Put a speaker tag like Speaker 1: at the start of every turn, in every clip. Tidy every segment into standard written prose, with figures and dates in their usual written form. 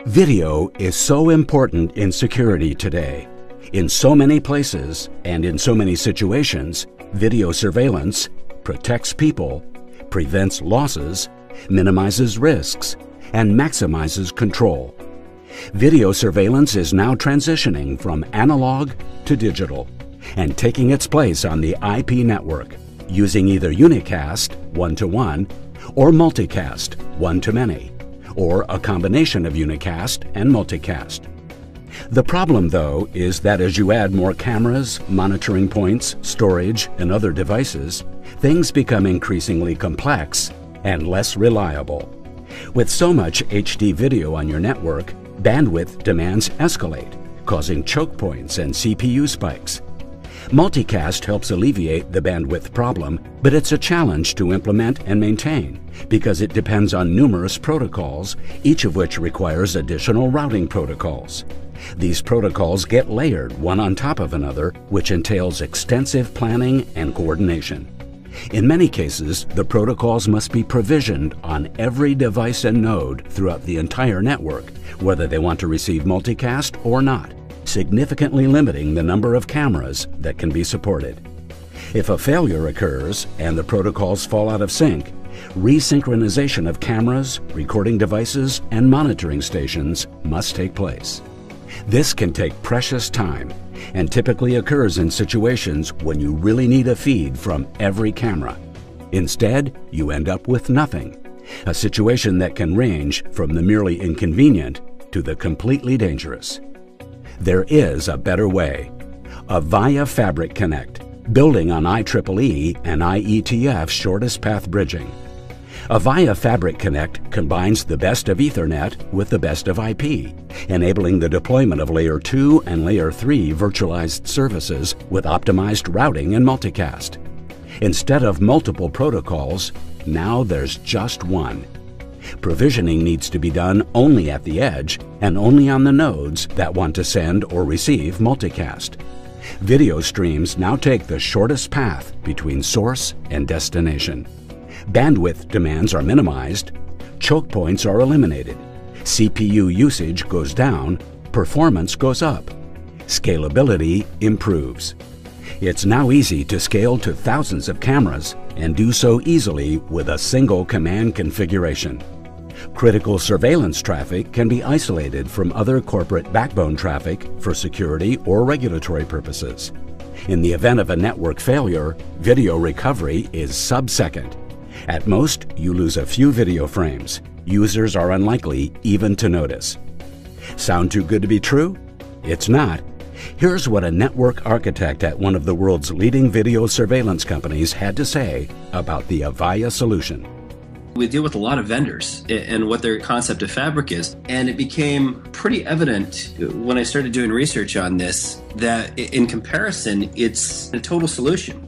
Speaker 1: Video is so important in security today. In so many places and in so many situations, video surveillance protects people, prevents losses, minimizes risks, and maximizes control. Video surveillance is now transitioning from analog to digital and taking its place on the IP network, using either unicast, one-to-one, or multicast, one-to-many, or a combination of unicast and multicast. The problem, though, is that as you add more cameras, monitoring points, storage, and other devices, things become increasingly complex and less reliable. With so much HD video on your network, bandwidth demands escalate, causing choke points and CPU spikes. Multicast helps alleviate the bandwidth problem, but it's a challenge to implement and maintain because it depends on numerous protocols, each of which requires additional routing protocols. These protocols get layered one on top of another, which entails extensive planning and coordination. In many cases, the protocols must be provisioned on every device and node throughout the entire network, whether they want to receive multicast or not, significantly limiting the number of cameras that can be supported. If a failure occurs and the protocols fall out of sync, resynchronization of cameras, recording devices, and monitoring stations must take place. This can take precious time and typically occurs in situations when you really need a feed from every camera. Instead, you end up with nothing, a situation that can range from the merely inconvenient to the completely dangerous. There is a better way. Avaya Fabric Connect, building on IEEE and IETF shortest path bridging. Avaya Fabric Connect combines the best of Ethernet with the best of IP, enabling the deployment of Layer 2 and Layer 3 virtualized services with optimized routing and multicast. Instead of multiple protocols, now there's just one. Provisioning needs to be done only at the edge and only on the nodes that want to send or receive multicast. Video streams now take the shortest path between source and destination. Bandwidth demands are minimized, choke points are eliminated, CPU usage goes down, performance goes up, scalability improves. It's now easy to scale to thousands of cameras and do so easily with a single command configuration. Critical surveillance traffic can be isolated from other corporate backbone traffic for security or regulatory purposes. In the event of a network failure, video recovery is sub-second. At most, you lose a few video frames. Users are unlikely even to notice. Sound too good to be true? It's not. Here's what a network architect at one of the world's leading video surveillance companies had to say about the Avaya solution.
Speaker 2: We deal with a lot of vendors and what their concept of fabric is, and it became pretty evident when I started doing research on this that in comparison, it's a total solution.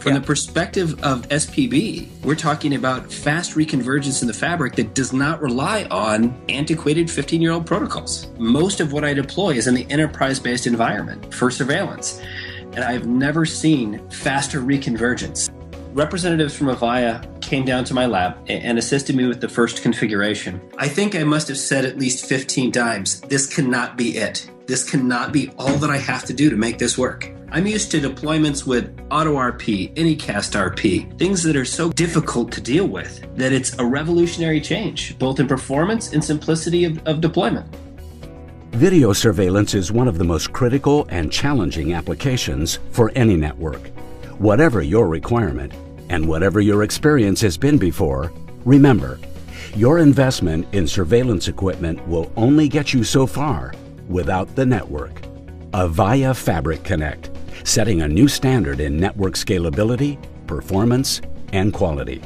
Speaker 2: From the perspective of SPB, we're talking about fast reconvergence in the fabric that does not rely on antiquated 15-year-old protocols. Most of what I deploy is in the enterprise-based environment for surveillance, and I've never seen faster reconvergence. Representatives from Avaya came down to my lab and assisted me with the first configuration. I think I must have said at least 15 times, this cannot be it. This cannot be all that I have to do to make this work. I'm used to deployments with AutoRP, Anycast RP, things that are so difficult to deal with that it's a revolutionary change, both in performance and simplicity of deployment.
Speaker 1: Video surveillance is one of the most critical and challenging applications for any network. Whatever your requirement and whatever your experience has been before, remember, your investment in surveillance equipment will only get you so far without the network. Avaya Fabric Connect, setting a new standard in network scalability, performance, and quality.